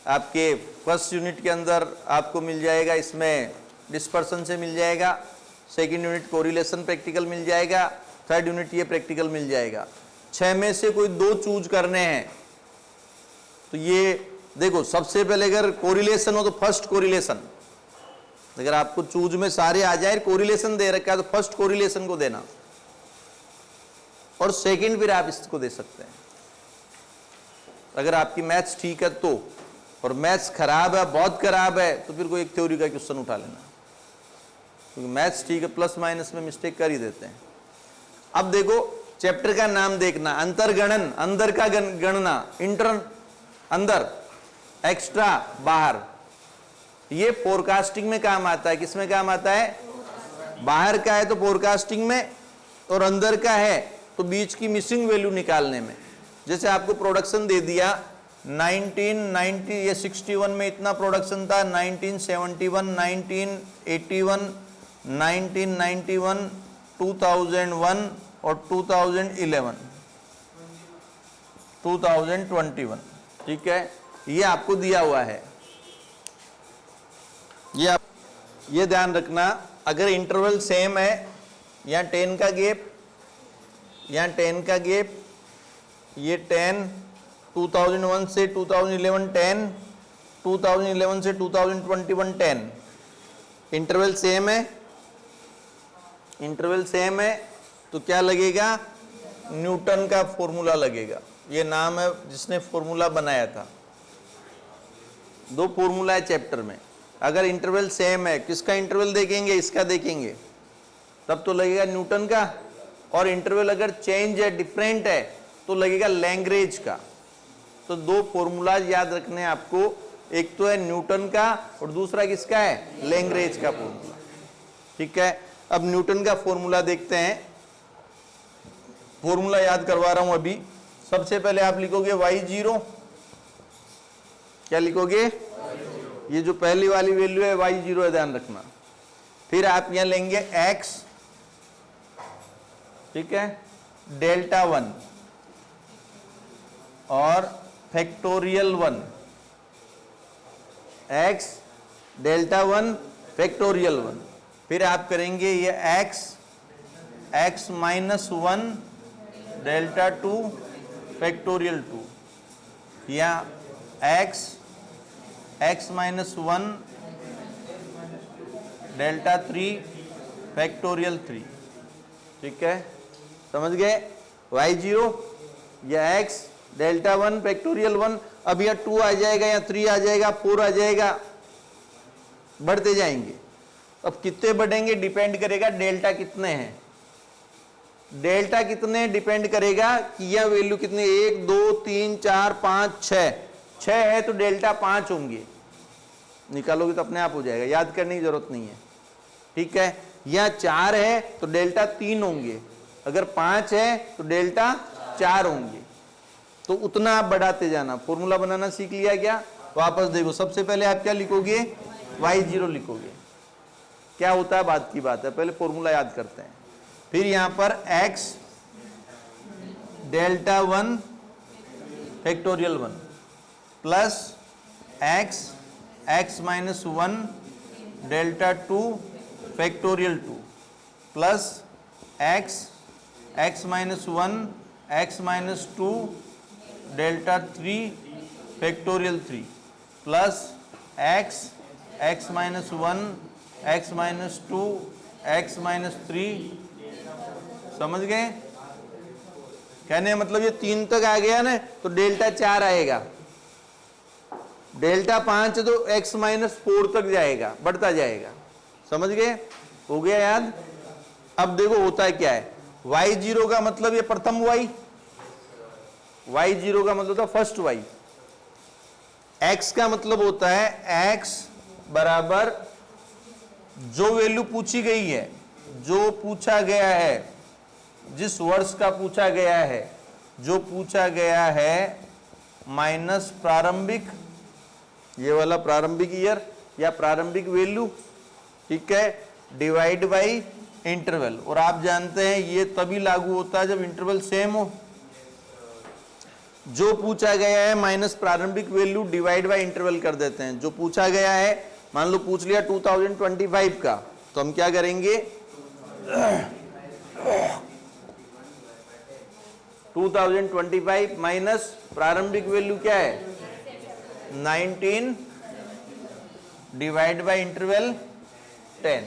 आपके first unit के अंदर आपको मिल जाएगा, इसमें डिस्पर्सन से मिल जाएगा, सेकंड यूनिट कोरिलेशन प्रैक्टिकल मिल जाएगा, थर्ड यूनिट ये प्रैक्टिकल मिल जाएगा। 6 में से कोई 2 चूज करने हैं। तो ये देखो, सबसे पहले अगर कोरिलेशन हो तो फर्स्ट कोरिलेशन, अगर आपको चूज में सारे आ जाए, कोरिलेशन दे रखा है तो फर्स्ट कोरिलेशन को देना, और सेकंड फिर आप इसको दे सकते हैं अगर आपकी मैथ्स ठीक है तो। और मैथ्स खराब है, बहुत खराब है, तो फिर कोई एक थ्योरी का क्वेश्चन उठा लेना, क्योंकि मैथ्स ठीक है, प्लस माइनस में मिस्टेक कर ही देते हैं। अब देखो चैप्टर का नाम देखना, अंतर्गणन, अंदर का गणना, इंटर अंदर, एक्स्ट्रा बाहर। ये फोरकास्टिंग में काम आता है। किसमें काम आता है? बाहर का है तो फोरकास्टिंग में, और अंदर का है तो बीच की मिसिंग वैल्यू निकालने में। जैसे आपको प्रोडक्शन दे दिया 1990, ये 61 में इतना प्रोडक्शन था, 1971, 1981, 1991, 2001 और 2011, 2021, ठीक है, ये आपको दिया हुआ है। ये ध्यान रखना, अगर इंटरवल सेम है, यहाँ 10 का गैप, यहाँ 10 का गैप, ये 10, 2001 से 2011 10, 2011 से 2021 10, इंटरवल सेम है, इंटरवल सेम है, तो क्या लगेगा? न्यूटन का फॉर्मूला लगेगा। ये नाम है जिसने फॉर्मूला बनाया था। 2 फॉर्मूला है चैप्टर में। अगर इंटरवल सेम है, किसका इंटरवल देखेंगे? इसका देखेंगे, तब तो लगेगा न्यूटन का। और इंटरवल अगर चेंज है, डिफरेंट है, तो लगेगा लैग्रेंज का। तो 2 फॉर्मूलाज याद रखने हैं आपको, एक तो है न्यूटन का और दूसरा किसका है? लैग्रेंज का फॉर्मूला, ठीक है। अब न्यूटन का फॉर्मूला देखते हैं। फॉर्मूला याद करवा रहा हूं अभी। सबसे पहले आप लिखोगे y0, क्या लिखोगे? ये जो पहली वाली वैल्यू है y0 है, ध्यान रखना। फिर आप यहां लेंगे x, ठीक है, डेल्टा 1 और फैक्टोरियल 1, x डेल्टा 1 फैक्टोरियल 1। फिर आप करेंगे ये x माइनस 1 डेल्टा 2 फैक्टोरियल 2, या x माइनस 1 डेल्टा 3 फैक्टोरियल 3, ठीक है, समझ गए? y0 या x डेल्टा 1 फैक्टोरियल 1। अब यह 2 आ जाएगा, या 3 आ जाएगा, 4 आ जाएगा, बढ़ते जाएंगे। अब कितने बढ़ेंगे डिपेंड करेगा डेल्टा कितने हैं। डेल्टा कितने डिपेंड करेगा कि यह वैल्यू कितनी, 1 2 3 4 5 6 है तो डेल्टा 5 होंगे। निकालोगे तो अपने आप हो जाएगा, याद करने की जरूरत नहीं है, ठीक है। या 4 है तो डेल्टा 3 होंगे, अगर 5 है तो डेल्टा 4 होंगे। तो उतना आप बढ़ाते जाना। फॉर्मूला बनाना सीख लिया क्या? वापस देखो, सबसे पहले आप क्या लिखोगे? y0 लिखोगे। क्या होता है बात की बात है, पहले फॉर्मूला याद करते हैं। फिर यहां पर x delta 1 factorial 1 plus x minus 1 delta 2 factorial 2 plus x minus 1 x minus 2 delta 3 factorial 3 plus x minus 1 x minus 2 x minus 3। समझ गए? कहने मतलब ये 3 तक आ गया ना तो डेल्टा 4 आएगा, डेल्टा 5 तो x माइनस 4 तक जाएगा, बढ़ता जाएगा। समझ गए? हो गया याद? अब देखो होता है क्या है। y0 का मतलब ये प्रथम y, y0 का मतलब था फर्स्ट y। x का मतलब होता है x बराबर जो वैल्यू पूछी गई है, जो पूछा गया है, जिस वर्ष का पूछा गया है, जो पूछा गया है, माइनस प्रारंभिक, ये वाला प्रारंभिक ईयर या प्रारंभिक वैल्यू, ठीक है, डिवाइड बाई इंटरवल। और आप जानते हैं ये तभी लागू होता है जब इंटरवल सेम हो। जो पूछा गया है माइनस प्रारंभिक वैल्यू डिवाइड बाय इंटरवल कर देते हैं। जो पूछा गया है, मान लो पूछ लिया 2025 का, तो हम क्या करेंगे 2025 माइनस प्रारंभिक वैल्यू क्या है 19 डिवाइड बाय इंटरवल 10,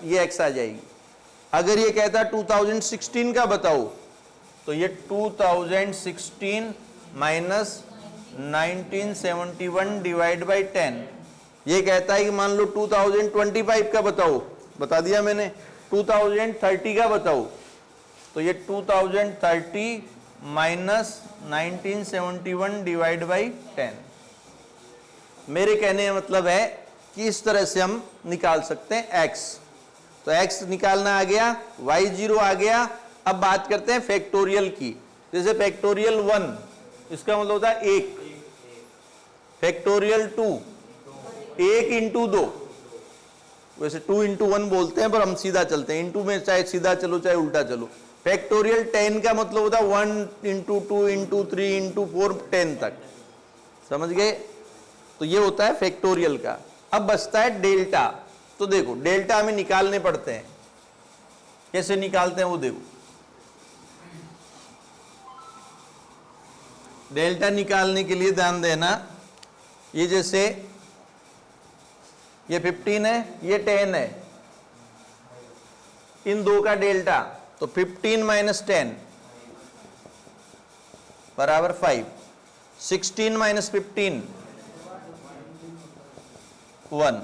ये x आ जाएगी। अगर ये कहता 2016 का बताओ, तो ये 2016 माइनस 1971 डिवाइड बाई 10। ये कहता है कि मान लो 2025 का बताओ, बता दिया मैंने। 2030 का बताओ, तो ये 2030 माइनस 1971 डिवाइड बाई 10। मेरे कहने का मतलब है कि इस तरह से हम निकाल सकते हैं x। तो x निकालना आ गया, y0 आ गया। अब बात करते हैं फैक्टोरियल की। जैसे फैक्टोरियल 1 इसका मतलब होता है 1, फैक्टोरियल 2 1 इंटू 2, वैसे 2 इंटू 1 बोलते हैं पर हम सीधा चलते हैं, इंटू में चाहे सीधा चलो चाहे उल्टा चलो। फैक्टोरियल 10 का मतलब होता है 1 इंटू 2 इंटू 3 इंटू 4 10 तक, समझ गए। तो ये होता है फैक्टोरियल का। अब बचता है डेल्टा। तो देखो डेल्टा हमें निकालने पड़ते हैं, कैसे निकालते हैं वो देखो। डेल्टा निकालने के लिए ध्यान देना, ये जैसे ये 15 है, ये 10 है, इन दो का डेल्टा, तो 15 माइनस 10 बराबर 5, 16 माइनस 15 1,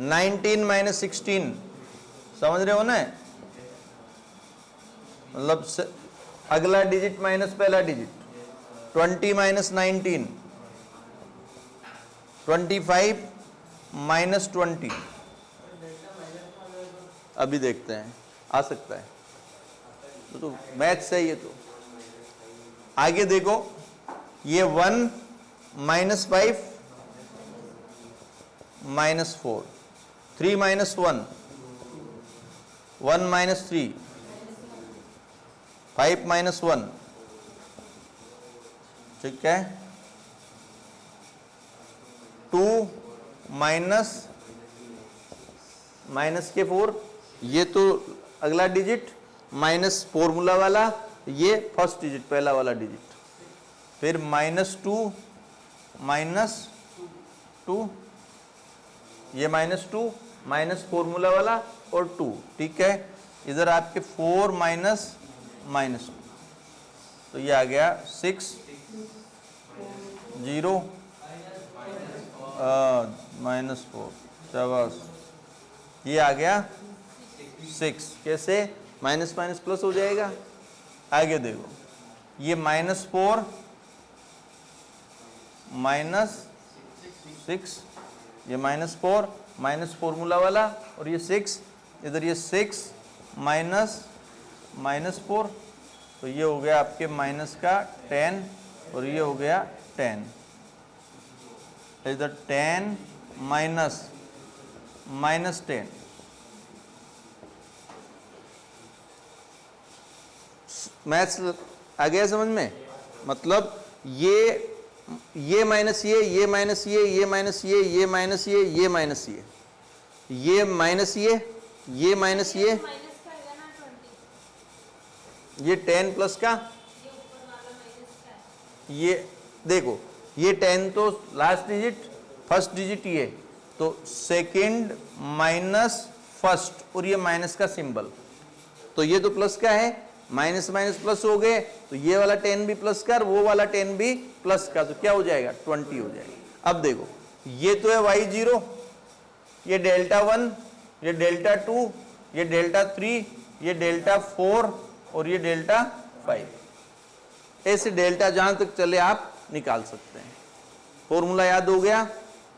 19 माइनस 16, समझ रहे हो ना, मतलब अगला डिजिट माइनस पहला डिजिट। 20 minus 19, 25 minus 20। अभी देखते हैं, आ सकता है तो मैथ सही है। तो आगे देखो, ये 1 minus 5 minus 4, 3 minus 1, 1 minus 3, 5 minus 1, ठीक है। 2 माइनस माइनस के 4, ये तो अगला डिजिट, माइनस फॉर्मूला वाला, ये फर्स्ट डिजिट पहला वाला डिजिट, फिर माइनस 2 माइनस 2, ये माइनस 2 माइनस फॉर्मूला वाला और 2, ठीक है। इधर आपके 4 माइनस माइनस 2, तो ये आ गया 6 0 माइनस 4, शाबाश, ये आ गया 6। कैसे माइनस माइनस प्लस हो जाएगा। आगे देखो, ये माइनस 4 माइनस 6, ये माइनस 4 माइनस फॉर्मूला वाला, और ये 6, इधर ये 6 माइनस माइनस 4, तो ये हो गया आपके माइनस का 10, और ये हो गया 10, इधर 10 माइनस माइनस 10। मैथ्स आ गया समझ में। मतलब ये माइनस ये माइनस ये माइनस ये माइनस ये माइनस ये माइनस ये माइनस ये 10 प्लस का, ये देखो ये 10 तो लास्ट डिजिट, फर्स्ट डिजिट ये, तो सेकंड माइनस फर्स्ट, और ये माइनस का सिंबल, तो ये तो प्लस का है, माइनस माइनस प्लस हो गए, तो ये वाला 10 भी प्लस का, वो वाला 10 भी प्लस का, तो क्या हो जाएगा 20 हो जाएगा। अब देखो, ये तो है y0, ये डेल्टा 1, ये डेल्टा 2, ये डेल्टा 3, ये डेल्टा 4, और ये डेल्टा 5। ऐसे डेल्टा जहां तक चले आप निकाल सकते हैं। फॉर्मूला याद हो गया,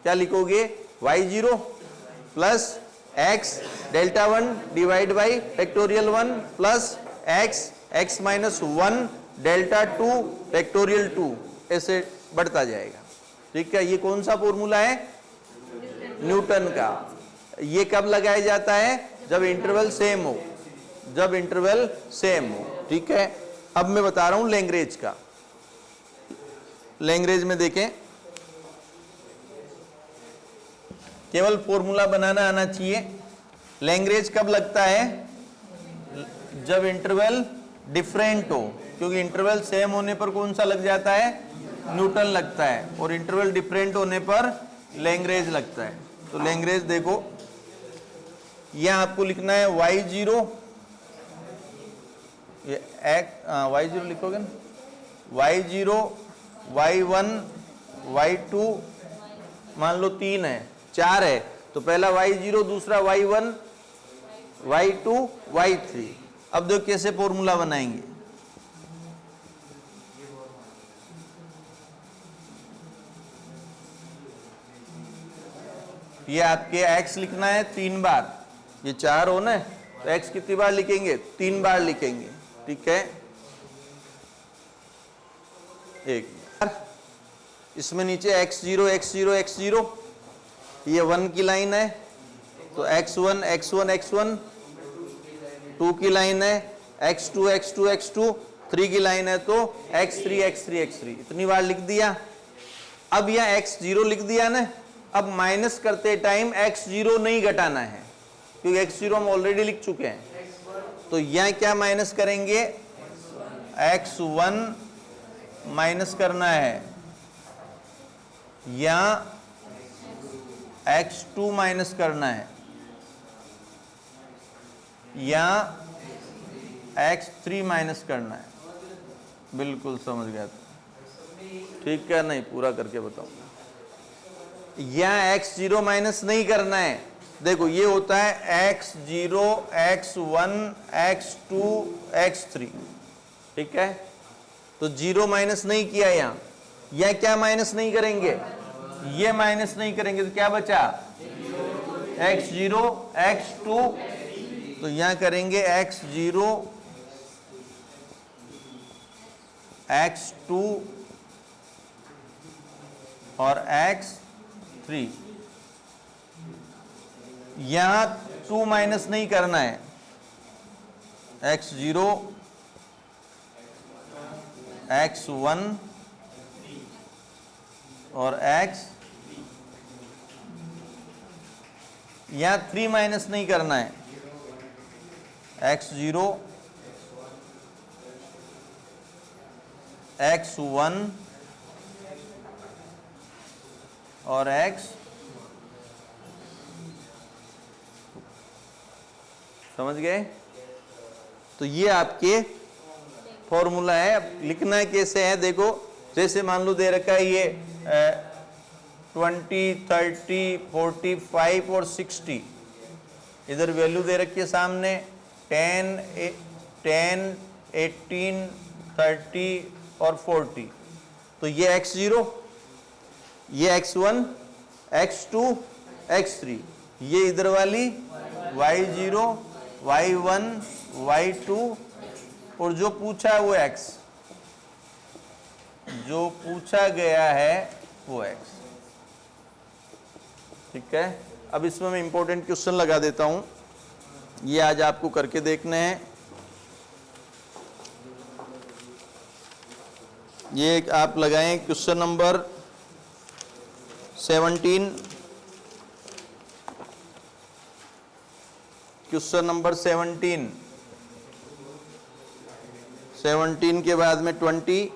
क्या लिखोगे, y0 plus x delta 1 divide by factorial 1 plus x minus 1 delta 2 factorial 2, ऐसे बढ़ता जाएगा, ठीक है। ये कौन सा फॉर्मूला है, न्यूटन का। ये कब लगाया जाता है, जब इंटरवल सेम हो, जब इंटरवल सेम हो, ठीक है। अब मैं बता रहा हूं लैग्रेंज का। लैंग्वेज में देखें, केवल फॉर्मूला बनाना आना चाहिए। लैंग्वेज कब लगता है? जब इंटरवल डिफरेंट हो, क्योंकि इंटरवल सेम होने पर कौन सा लग जाता है? न्यूटन लगता है, और इंटरवल डिफरेंट होने पर लैंग्वेज लगता है। तो लैंग्वेज देखो, यहां आपको लिखना है y0, ये y0 लिखोगे ना, y0, y1, y2, मान लो 3 है, 4 है, तो पहला y0, दूसरा y1, y2, y3। अब देखो कैसे फॉर्मूला बनाएंगे। ये आपके x लिखना है 3 बार, ये 4 हो ना, तो x कितनी बार लिखेंगे? 3 बार लिखेंगे, ठीक है। एक बार इसमें नीचे x0, x0, x0, ये 1 की लाइन है, तो x1, x1, x1, 2 की लाइन है, x2, x2, x2, 3 की लाइन है, तो x3, x3, x3, इतनी बार लिख दिया। अब यह x0 लिख दिया ना, अब माइनस करते टाइम x0 नहीं घटाना है, क्योंकि x0 हम ऑलरेडी लिख चुके हैं। तो यहां क्या माइनस करेंगे? x1 माइनस करना है, या x2 माइनस करना है, या x3 माइनस करना है। बिल्कुल समझ गया तो ठीक है, नहीं पूरा करके बताऊंगा। या x0 माइनस नहीं करना है। देखो ये होता है x0, x1, x2, x3, ठीक है। तो 0 माइनस नहीं किया यहां, यह क्या माइनस नहीं करेंगे? ये माइनस नहीं करेंगे, तो क्या बचा? x0, x2, तो यहां करेंगे x0, x2 और x3। यहां 2 माइनस नहीं करना है, x0, x1 और x, यहां 3 माइनस नहीं करना है, x0, x1 और x, समझ गए? तो ये आपके फॉर्मूला है। अब लिखना कैसे है देखो, जैसे मान लो दे रखा है ये 20, 30, 45 और 60, इधर वैल्यू दे रखी है सामने 10, 18, 30 और 40। तो ये x0, ये x1, x2, x3, ये इधर वाली y0, y1, y2, और जो पूछा है वो x, जो पूछा गया है वो x, ठीक है। अब इसमें मैं इंपॉर्टेंट क्वेश्चन लगा देता हूं, ये आज आपको करके देखने हैं। ये आप लगाएं क्वेश्चन नंबर 17, क्वेश्चन नंबर 17 के बाद में 20,